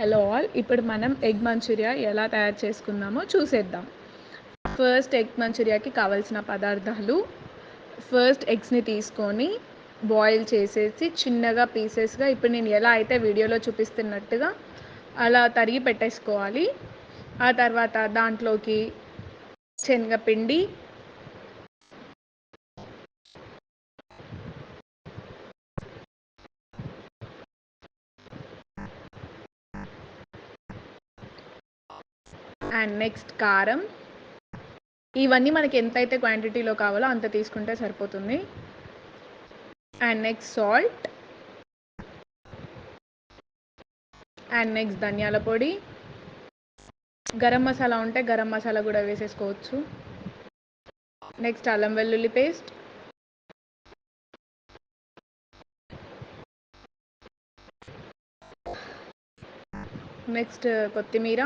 Hello all, ఇప్పుడు మనం egg Manchuria ఎలా తయారు చేసుకుందామో చూసేద్దాం. ఫస్ట్ ఎగ్ మంచూరియాకి కావాల్సిన పదార్థాలు: ఫస్ట్ ఎగ్స్ని తీసుకొని బాయిల్ చేసేసి చిన్నగా పీసెస్గా ఇప్పుడు నేను ఎలా అయితే వీడియోలో చూపిస్తున్నట్టుగా అలా తరిగి పెట్టేసుకోవాలి. ఆ తర్వాత దాంట్లోకి శనగపిండి, అండ్ నెక్స్ట్ కారం. ఇవన్నీ మనకి ఎంతైతే క్వాంటిటీలో కావాలో అంత తీసుకుంటే సరిపోతుంది. And next salt, and next ధనియాల పొడి, గరం మసాలా ఉంటే గరం మసాలా కూడా వేసేసుకోవచ్చు. నెక్స్ట్ అల్లం వెల్లుల్లి పేస్ట్, నెక్స్ట్ కొత్తిమీర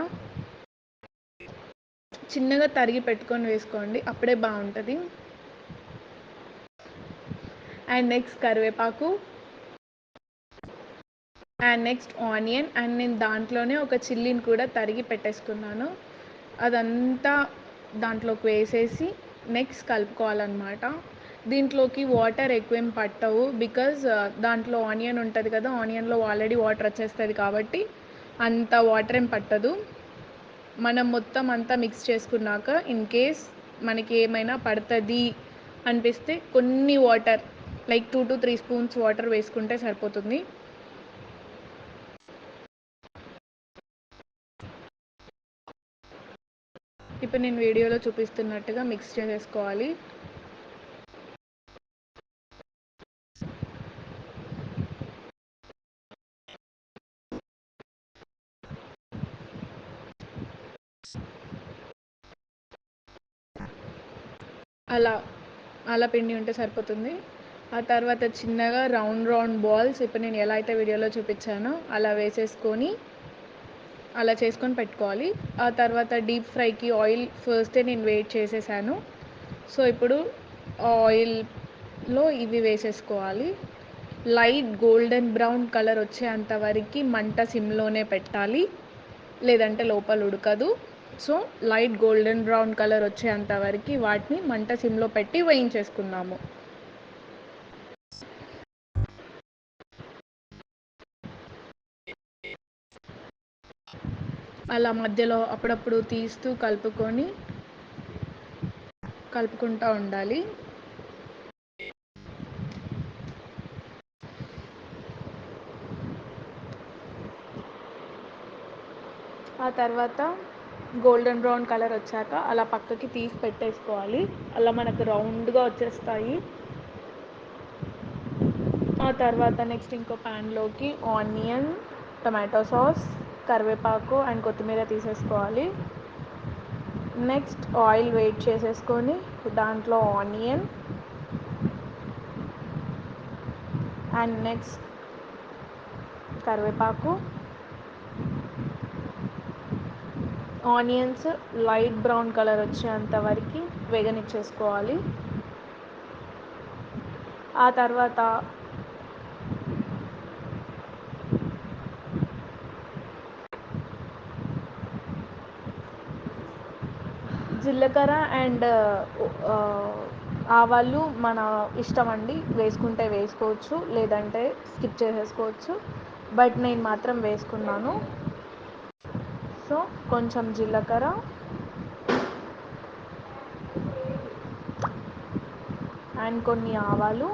చిన్నగా తరిగి పెట్టుకొని వేసుకోండి, అప్పుడే బాగుంటుంది. అండ్ నెక్స్ట్ కరివేపాకు, అండ్ నెక్స్ట్ ఆనియన్. అండ్ నేను దాంట్లోనే ఒక చిల్లీని కూడా తరిగి పెట్టేసుకున్నాను. అదంతా దాంట్లోకి వేసేసి నెక్స్ట్ కలుపుకోవాలన్నమాట. దీంట్లోకి వాటర్ ఎక్కువేం పట్టవు, బికాజ్ దాంట్లో ఆనియన్ ఉంటుంది కదా, ఆనియన్లో ఆల్రెడీ వాటర్ వచ్చేస్తుంది కాబట్టి అంత వాటర్ ఏం పట్టదు. మనం మొత్తం అంతా మిక్స్ చేసుకున్నాక ఇన్ కేస్ మనకి ఏమైనా పడుతుంది అనిపిస్తే కొన్ని water, like 2 to 3 spoons water వేసుకుంటే సరిపోతుంది. ఇప్పుడు నేను వీడియోలో చూపిస్తున్నట్టుగా మిక్స్ చేసేసుకోవాలి. అలా అలా పిండి ఉంటే సరిపోతుంది. ఆ తర్వాత చిన్నగా రౌండ్ రౌండ్ బాల్స్ ఇప్పుడు నేను ఎలా అయితే వీడియోలో చూపించానో అలా వేసేసుకొని అలా చేసుకొని పెట్టుకోవాలి. ఆ తర్వాత డీప్ ఫ్రైకి ఆయిల్ ఫస్టే నేను వేడి చేసేసాను. సో ఇప్పుడు ఆయిల్లో ఇవి వేసేసుకోవాలి. లైట్ గోల్డెన్ బ్రౌన్ కలర్ వచ్చేంత వరకు మంట సిమ్లోనే పెట్టాలి, లేదంటే లోపల ఉడకదు. So light golden brown colour వచ్చేంత వరకు వాటిని మంట సిమ్లో పెట్టి వేయించేసుకుందాము. అలా మధ్యలో అప్పుడప్పుడు తీస్తూ కలుపుకుంటూ ఉండాలి. ఆ తర్వాత గోల్డెన్ బ్రౌన్ కలర్ వచ్చాక అలా పక్కకి తీసి పెట్టేసుకోవాలి. అలా మనకు రౌండ్గా వచ్చేస్తాయి. ఆ తర్వాత నెక్స్ట్ ఇంకో ప్యాన్లోకి ఆనియన్, టమాటో సాస్, కరివేపాకు అండ్ కొత్తిమీర తీసేసుకోవాలి. నెక్స్ట్ ఆయిల్ వేడి చేసేసుకొని దాంట్లో ఆనియన్ అండ్ నెక్స్ట్ కరివేపాకు, ఆనియన్స్ లైట్ బ్రౌన్ కలర్ వచ్చేంత వరకు వేగనిచ్చేసుకోవాలి. ఆ తర్వాత జీలకర్ర అండ్ ఆవాలు మన ఇష్టం అండి, వేసుకుంటే వేసుకోవచ్చు, లేదంటే స్కిప్ చేసేసుకోవచ్చు. బట్ నేను మాత్రం వేసుకున్నాను. సో కొంచెం జీలకర్ర అండ్ కొన్ని ఆవాలు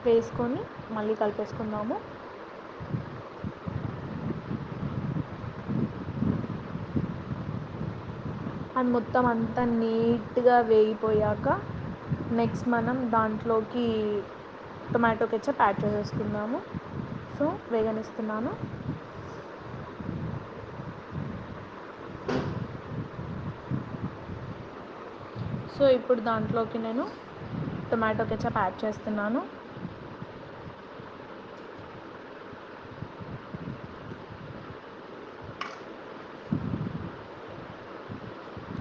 వేసుకొని మళ్ళీ కలిపేసుకుందాము. అండ్ మొత్తం అంతా నీట్గా వేగిపోయాక నెక్స్ట్ మనం దాంట్లోకి టొమాటో కెచప్ యాడ్ చేసేసుకుందాము. సో వేగనిస్తున్నాను. సో ఇప్పుడు దాంట్లోకి నేను టొమాటో కెచప్ యాడ్ చేస్తున్నాను.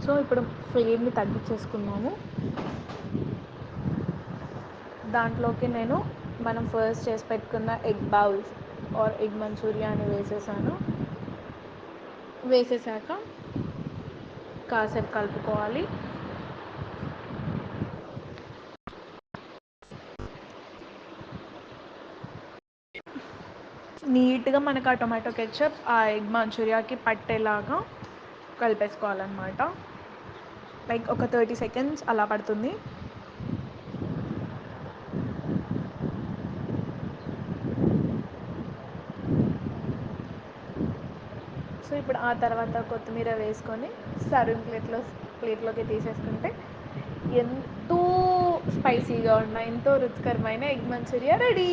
సో ఇప్పుడు ఫ్లేమ్ని తగ్గించేసుకున్నాము. దాంట్లోకి నేను మనం ఫస్ట్ చేసి పెట్టుకున్న egg bowls or egg Manchuria అని వేసేసాను. వేసేసాక కాసేపు కలుపుకోవాలి. నీట్గా మనకు ఆ టొమాటో కెచప్ ఆ ఎగ్ మంచూరియాకి పట్టేలాగా కలిపేసుకోవాలన్నమాట. లైక్ ఒక 30 సెకండ్స్ అలా పడుతుంది. సో ఇప్పుడు ఆ తర్వాత కొత్తిమీర వేసుకొని సర్వింగ్ ప్లేట్లోకి తీసేసుకుంటే ఎంతో స్పైసీగా ఉన్న ఎంతో రుచికరమైన ఎగ్ మంచూరియా రెడీ.